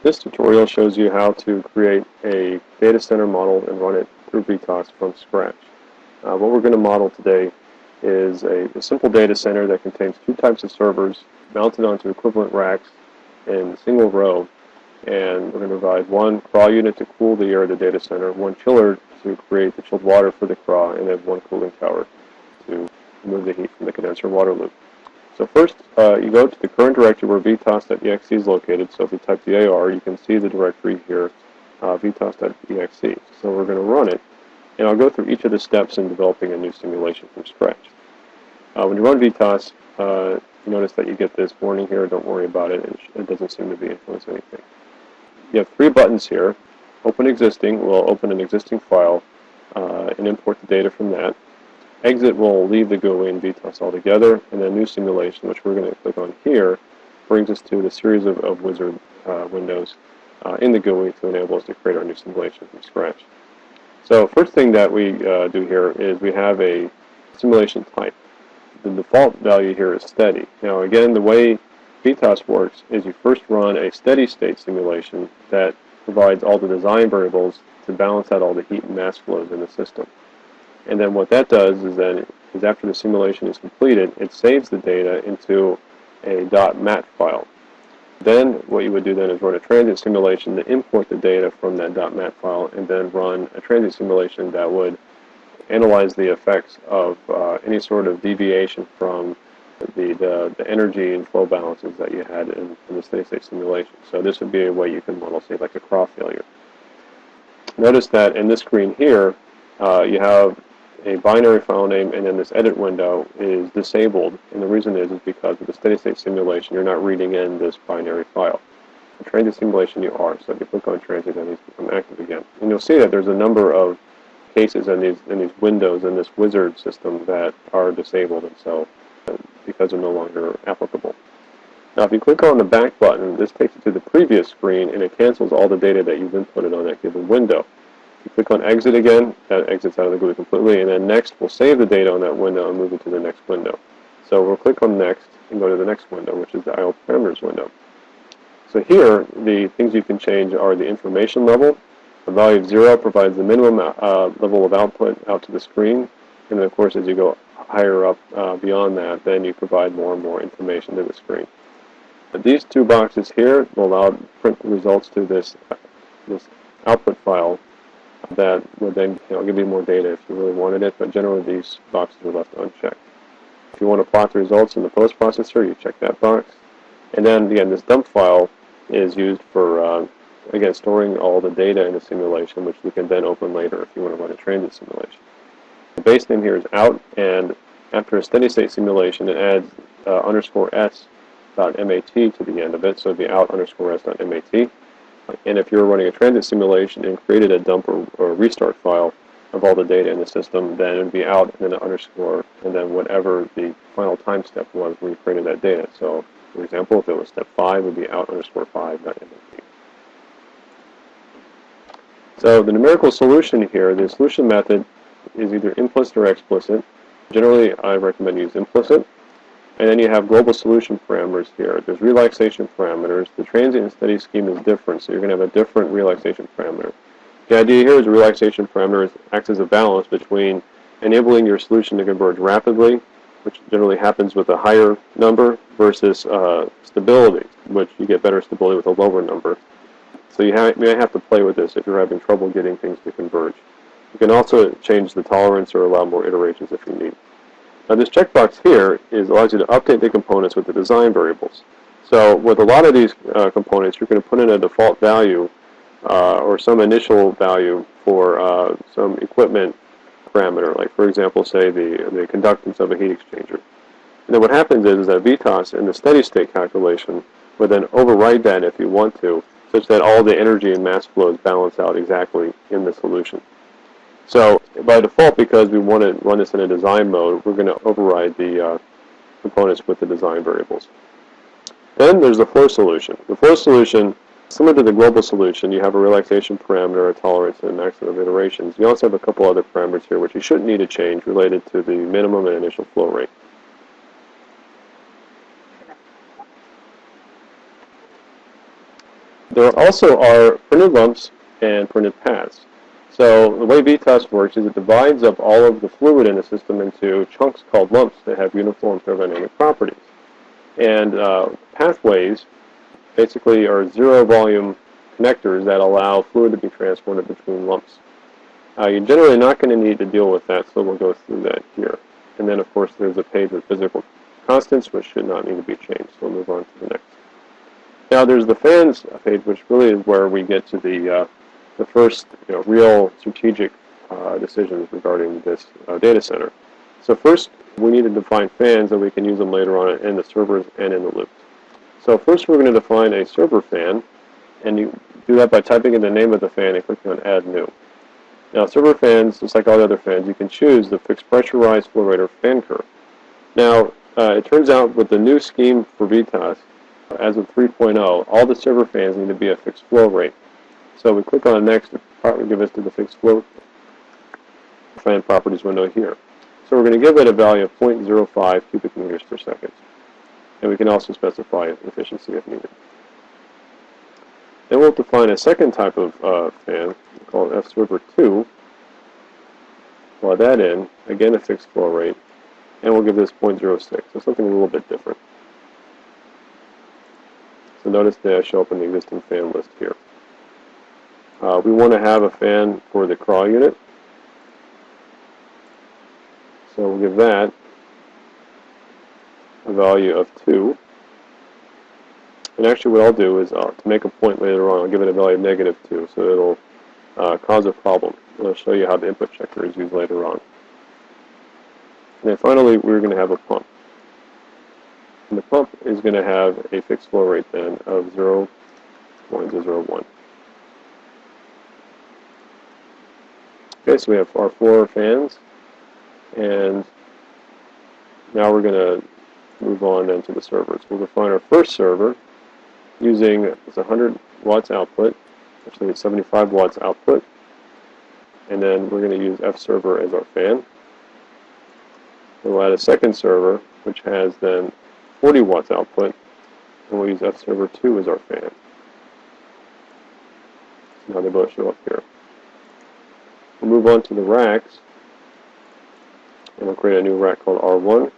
This tutorial shows you how to create a data center model and run it through VTAS from scratch. What we're going to model today is a simple data center that contains two types of servers mounted onto equivalent racks in a single row, and we're going to provide one crawl unit to cool the air of the data center, one chiller to create the chilled water for the crawl, and then one cooling tower to remove the heat from the condenser water loop. So first, you go to the current directory where VTAS.exe is located. So if you type the AR, you can see the directory here, VTAS.exe. So we're going to run it, and I'll go through each of the steps in developing a new simulation from scratch. When you run VTAS, you notice that you get this warning here. Don't worry about it. It doesn't seem to be influencing anything. You have three buttons here. Open existing will open an existing file and import the data from that. Exit will leave the GUI in VTAS altogether, and then new simulation, which we're going to click on here, brings us to the series of wizard windows in the GUI to enable us to create our new simulation from scratch. So first thing that we do here is we have a simulation type. The default value here is steady. Now again, the way VTAS works is you first run a steady state simulation that provides all the design variables to balance out all the heat and mass flows in the system. And then what that does is after the simulation is completed, it saves the data into a .mat file. Then what you would do then is run a transient simulation to import the data from that .mat file, and then run a transient simulation that would analyze the effects of any sort of deviation from the energy and flow balances that you had in the steady-state simulation. So this would be a way you can model, say, like a crawl failure. Notice that in this screen here, you have a binary file name, and then this edit window is disabled, and the reason is because with the steady-state simulation, you're not reading in this binary file. In transient simulation, you are, so if you click on transient, then these become active again. And you'll see that there's a number of cases in these windows in this wizard system that are disabled, and so because they're no longer applicable. Now, if you click on the back button, this takes you to the previous screen, and it cancels all the data that you've inputted on that given window. You click on exit again, that exits out of the GUI completely, and then next we'll save the data on that window and move it to the next window. So we'll click on next and go to the next window, which is the IO parameters window. So here, the things you can change are the information level. The value of 0 provides the minimum level of output out to the screen, and then of course as you go higher up beyond that, then you provide more and more information to the screen. But these two boxes here will allow print the results to this output file that would then give you more data if you really wanted it, but generally these boxes are left unchecked. If you want to plot the results in the post processor, you check that box. And then again, this dump file is used for again storing all the data in the simulation, which we can then open later if you want to run a transient simulation. The base name here is out, and after a steady state simulation, it adds _s.mat to the end of it, so it'd be out _s.mat. And if you're running a transient simulation and created a dump or restart file of all the data in the system, then it would be out and then an underscore, and then whatever the final time step was when you created that data. So, for example, if it was step 5, it would be out _5.mat. So the numerical solution here, the solution method is either implicit or explicit. Generally, I recommend use implicit. And then you have global solution parameters here. There's relaxation parameters. The transient and steady scheme is different, so you're going to have a different relaxation parameter. The idea here is a relaxation parameter acts as a balance between enabling your solution to converge rapidly, which generally happens with a higher number, versus stability, which you get better stability with a lower number. So you may have to play with this if you're having trouble getting things to converge. You can also change the tolerance or allow more iterations if you need. Now this checkbox here allows you to update the components with the design variables. So with a lot of these components, you're going to put in a default value or some initial value for some equipment parameter, like for example, say the conductance of a heat exchanger. And then what happens is that VTAS in the steady state calculation would then override that if you want to, such that all the energy and mass flows balance out exactly in the solution. So by default, because we want to run this in a design mode, we're going to override the components with the design variables. Then there's the flow solution. The flow solution, similar to the global solution, you have a relaxation parameter, a tolerance, and a maximum of iterations. You also have a couple other parameters here which you shouldn't need to change related to the minimum and initial flow rate. There also are printed lumps and printed paths. So the way VTAS works is it divides up all of the fluid in the system into chunks called lumps that have uniform thermodynamic properties. And pathways basically are zero volume connectors that allow fluid to be transported between lumps. You're generally not going to need to deal with that, so we'll go through that here. And then, of course, there's a page with physical constants, which should not need to be changed. So we'll move on to the next. Now, there's the fans page, which really is where we get to the first real strategic decisions regarding this data center. So first, we need to define fans, and we can use them later on in the servers and in the loops. So first, we're going to define a server fan, and you do that by typing in the name of the fan and clicking on Add New. Now, server fans, just like all the other fans, you can choose the fixed pressurized flow rate or fan curve. Now, it turns out with the new scheme for VTAS, as of 3.0, all the server fans need to be a fixed flow rate. So we click on Next, it will give us to the fixed flow fan properties window here. So we're going to give it a value of 0.05 cubic meters per second. And we can also specify efficiency if needed. Then we'll define a second type of fan called fserver2. Plug that in, again a fixed flow rate, and we'll give this 0.06, so something a little bit different. So notice they show up in the existing fan list here. We want to have a fan for the crawl unit, so we'll give that a value of 2. And actually what I'll do is, to make a point later on, I'll give it a value of -2, so it'll cause a problem. I'll show you how the input checker is used later on. And then finally, we're going to have a pump. And the pump is going to have a fixed flow rate then of 0.01. Okay, so we have our 4 fans, and now we're going to move on then to the servers. We'll define our first server using it's 100 watts output, actually it's 75 watts output, and then we're going to use fserver as our fan. We'll add a second server, which has then 40 watts output, and we'll use fserver2 as our fan. Now they both show up here. We'll move on to the racks, and we'll create a new rack called R1.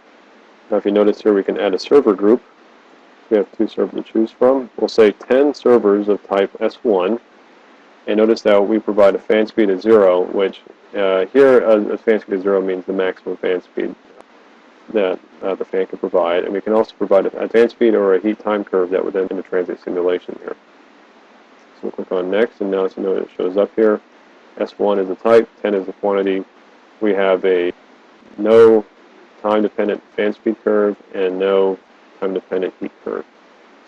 Now if you notice here, we can add a server group. We have 2 servers to choose from. We'll say 10 servers of type S1, and notice that we provide a fan speed of 0, which here a fan speed of 0 means the maximum fan speed that the fan can provide, and we can also provide a fan speed or a heat time curve that would then in the transit simulation here. So we'll click on Next, and now you know it shows up here. S1 is the type, 10 is the quantity. We have a no time-dependent fan speed curve and no time-dependent heat curve.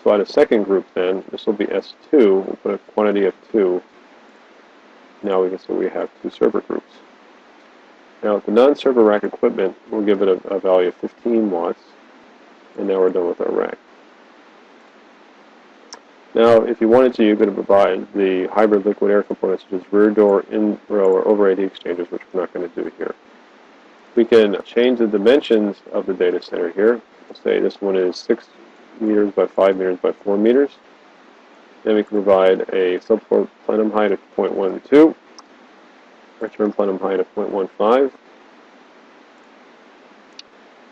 So add a second group then. This will be S2. We'll put a quantity of 2. Now we can see we have 2 server groups. Now with the non-server rack equipment, we'll give it a value of 15 watts, and now we're done with our rack. Now, if you wanted to, you could provide the hybrid liquid air components such as rear door, in-row, or overhead heat exchangers, which we're not going to do here. We can change the dimensions of the data center here. We'll say this one is 6 meters by 5 meters by 4 meters. Then we can provide a subfloor plenum height of 0.12, return plenum height of 0.15.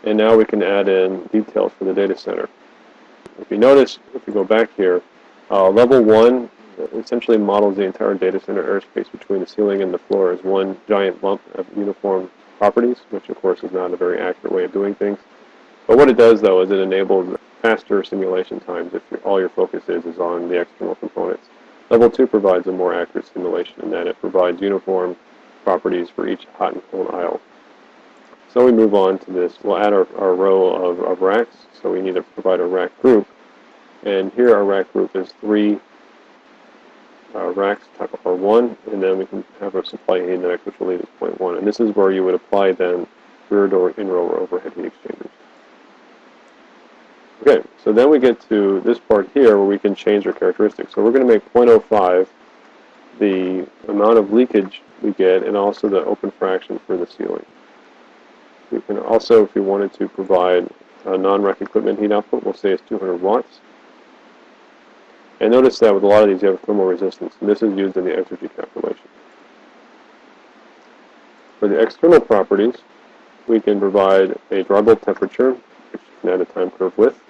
And now we can add in details for the data center. If you notice, if you go back here, level 1 essentially models the entire data center airspace between the ceiling and the floor as one giant lump of uniform properties, which of course is not a very accurate way of doing things. But what it does, though, is it enables faster simulation times if all your focus is on the external components. Level 2 provides a more accurate simulation in that it provides uniform properties for each hot and cold aisle. So we move on to this. We'll add our row of racks. So we need to provide a rack group. And here our rack group is 3 racks type R1, and then we can have our supply heat index, which will leave as 0.1. And this is where you would apply then rear door, in-row, or overhead heat exchangers. Okay, so then we get to this part here where we can change our characteristics. So we're going to make 0.05 the amount of leakage we get, and also the open fraction for the ceiling. We can also, if we wanted to provide a non-rack equipment heat output, we'll say it's 200 watts. And notice that with a lot of these you have thermal resistance, and this is used in the exergy calculation. For the external properties, we can provide a drawable temperature, which you can add a time curve with.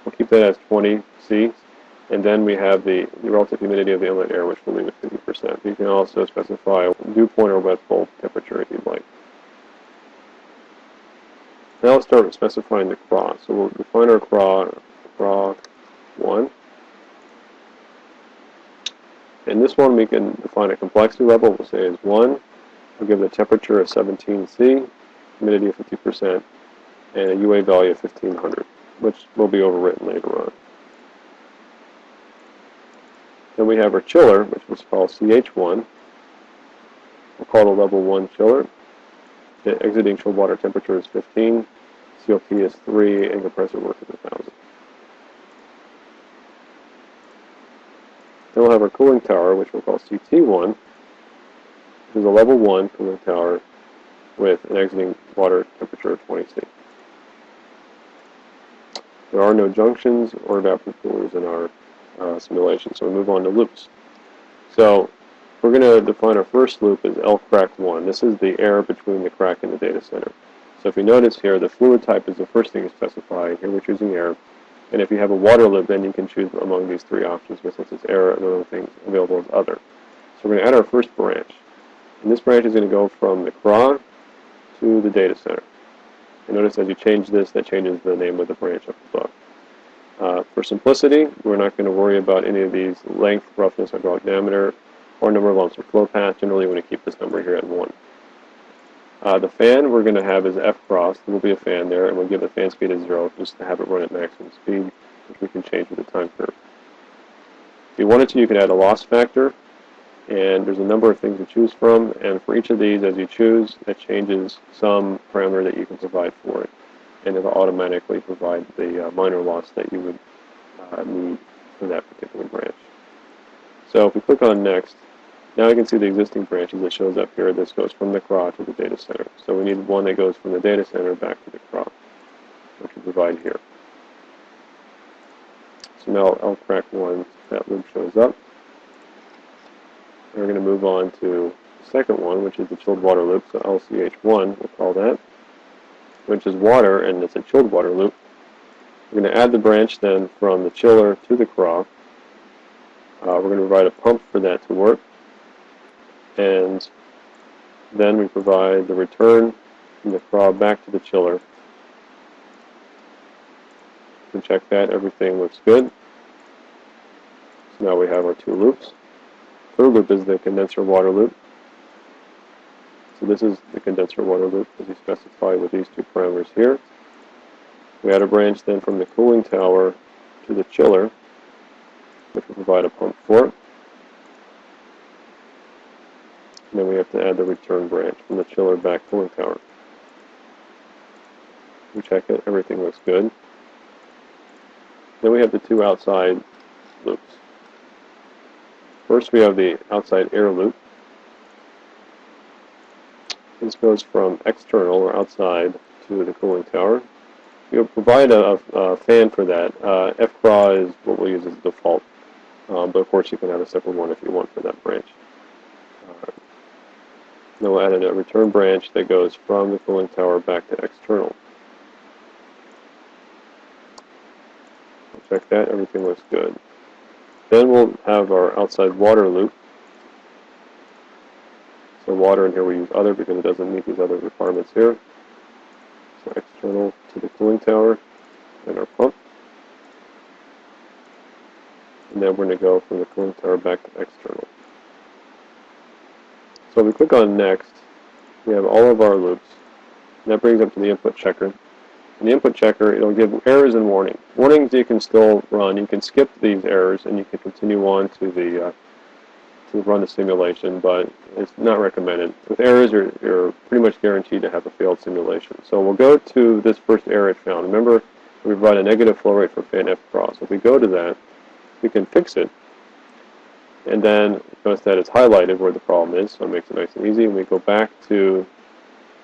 We'll keep that as 20 C, and then we have the relative humidity of the inlet air, which we'll leave at 50%. You can also specify a dew point or wet bulb temperature if you'd like. Now let's start specifying the CRA. So we'll define our CRA 1. In this one, we can define a complexity level. We'll say is 1. We'll give the temperature of 17 C, humidity of 50%, and a UA value of 1500, which will be overwritten later on. Then we have our chiller, which we'll call CH1. We'll call it a level 1 chiller. The exiting chilled water temperature is 15, COP is 3, and compressor work is 1000. Then we'll have our cooling tower, which we'll call CT1, which is a level 1 cooling tower with an exiting water temperature of 20 C. There are no junctions or evaporative coolers in our simulation, so we move on to loops. So we're going to define our first loop as L-crack1. This is the air between the crack and the data center. So if you notice here, the fluid type is the first thing you specify. Here we're choosing air. And if you have a water loop, then you can choose among these three options, but since it's air, and other things available as other. So we're going to add our first branch. And this branch is going to go from the CRA to the data center. And notice as you change this, that changes the name of the branch up above. For simplicity, we're not going to worry about any of these length, roughness, hydraulic diameter, or number of lumps or flow path. Generally, we want to keep this number here at 1. The fan we're going to have is F cross. There will be a fan there, and we'll give the fan speed as 0 just to have it run at maximum speed, which we can change with the time curve. If you wanted to, you could add a loss factor, and there's a number of things to choose from, and for each of these, as you choose, it changes some parameter that you can provide for it, and it'll automatically provide the minor loss that you would need for that particular branch. So if we click on Next, now you can see the existing branches that shows up here. This goes from the CRA to the data center. So we need one that goes from the data center back to the CRA, which we provide here. So now L-crack1, that loop shows up. And we're going to move on to the second one, which is the chilled water loop. So LCH1, we'll call that, which is water, and it's a chilled water loop. We're going to add the branch then from the chiller to the CRA. We're going to provide a pump for that to work. And then we provide the return from the CRA back to the chiller. You can check that. Everything looks good. So now we have our two loops. Third loop is the condenser water loop. So this is the condenser water loop as you specify with these two parameters here. We add a branch then from the cooling tower to the chiller, which will provide a pump for it. And then we have to add the return branch from the chiller back cooling tower. We check it, everything looks good. Then we have the two outside loops. First we have the outside air loop. This goes from external or outside to the cooling tower. You'll provide a fan for that. FCRA is what we'll use as default, but of course you can add a separate one if you want for that branch. Then we'll add a return branch that goes from the cooling tower back to external. We'll check that, everything looks good. Then we'll have our outside water loop. So water in here we use other because it doesn't meet these other requirements here. So external to the cooling tower and our pump. And then we're going to go from the cooling tower back to external. So if we click on Next, we have all of our loops. And that brings up to the input checker. In the input checker, it'll give errors and warnings. Warnings you can still run. You can skip these errors and you can continue on to the to run the simulation, but it's not recommended. With errors, you're pretty much guaranteed to have a failed simulation. So we'll go to this first error it found. Remember, we provide a negative flow rate for fan F cross. So if we go to that, we can fix it. And then notice that it's highlighted where the problem is, so it makes it nice and easy. And we go back to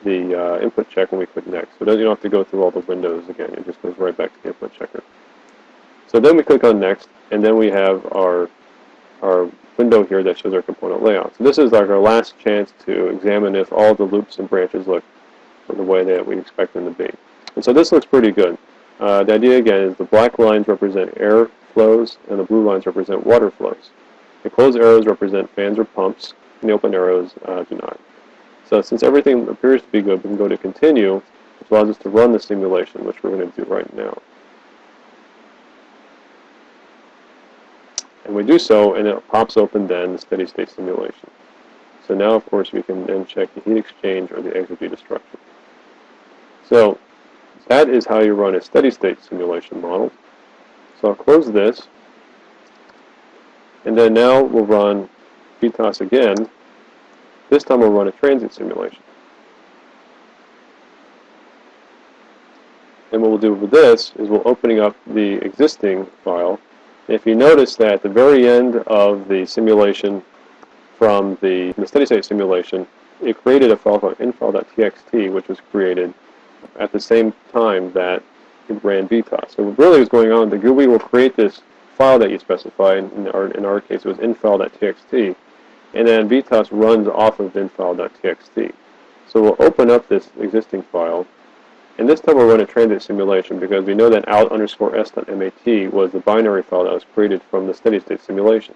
the input check when we click Next. So you don't have to go through all the windows again. It just goes right back to the input checker. So then we click on Next, and then we have our window here that shows our component layout. So this is like our last chance to examine if all the loops and branches look the way that we expect them to be. And so this looks pretty good. The idea again is the black lines represent air flows and the blue lines represent water flows. The closed arrows represent fans or pumps, and the open arrows do not. So since everything appears to be good, we can go to Continue, which allows us to run the simulation, which we're going to do right now. And we do so, and it pops open then the steady state simulation. So now, of course, we can then check the heat exchange or the exergy destruction. So that is how you run a steady state simulation model. So I'll close this, and then now we'll run VTAS again. This time we'll run a transient simulation. And what we'll do with this is we'll opening up the existing file. If you notice that at the very end of the simulation from the steady state simulation, it created a file called infile.txt, which was created at the same time that it ran VTAS. So what really was going on, the GUI will create this file that you specify, in our case it was infile.txt, and then VTAS runs off of infile.txt. So we'll open up this existing file, and this time we'll run a transient simulation because we know that out_s.mat was the binary file that was created from the steady state simulation.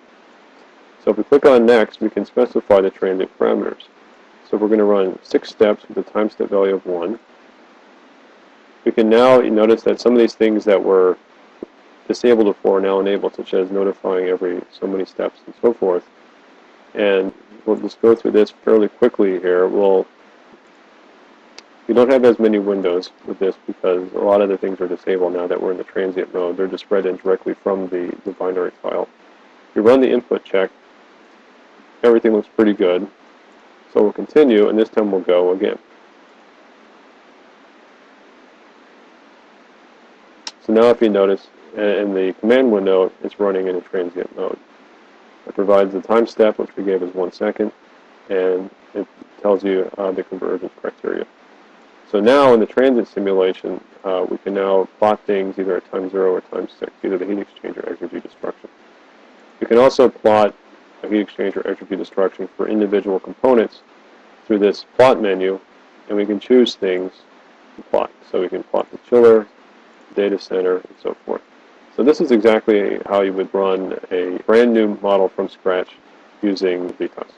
So if we click on Next, we can specify the transient parameters. So we're going to run 6 steps with a time step value of 1. We can now notice that some of these things that were disabled before are now enabled, such as notifying every so many steps and so forth. And we'll just go through this fairly quickly here. We don't have as many windows with this because a lot of the things are disabled now that we're in the transient mode. They're just read in directly from the binary file. If you run the input check, everything looks pretty good. So we'll continue, and this time we'll go again. So now if you notice, in the command window, it's running in a transient mode. It provides the time step, which we gave as 1 second, and it tells you the convergence criteria. So now in the transient simulation, we can now plot things either at time 0 or time 6, either the heat exchange or exergy destruction. We can also plot a heat exchange or exergy destruction for individual components through this plot menu, and we can choose things to plot. So we can plot the chiller, data center, and so forth. So this is exactly how you would run a brand new model from scratch using VTAS.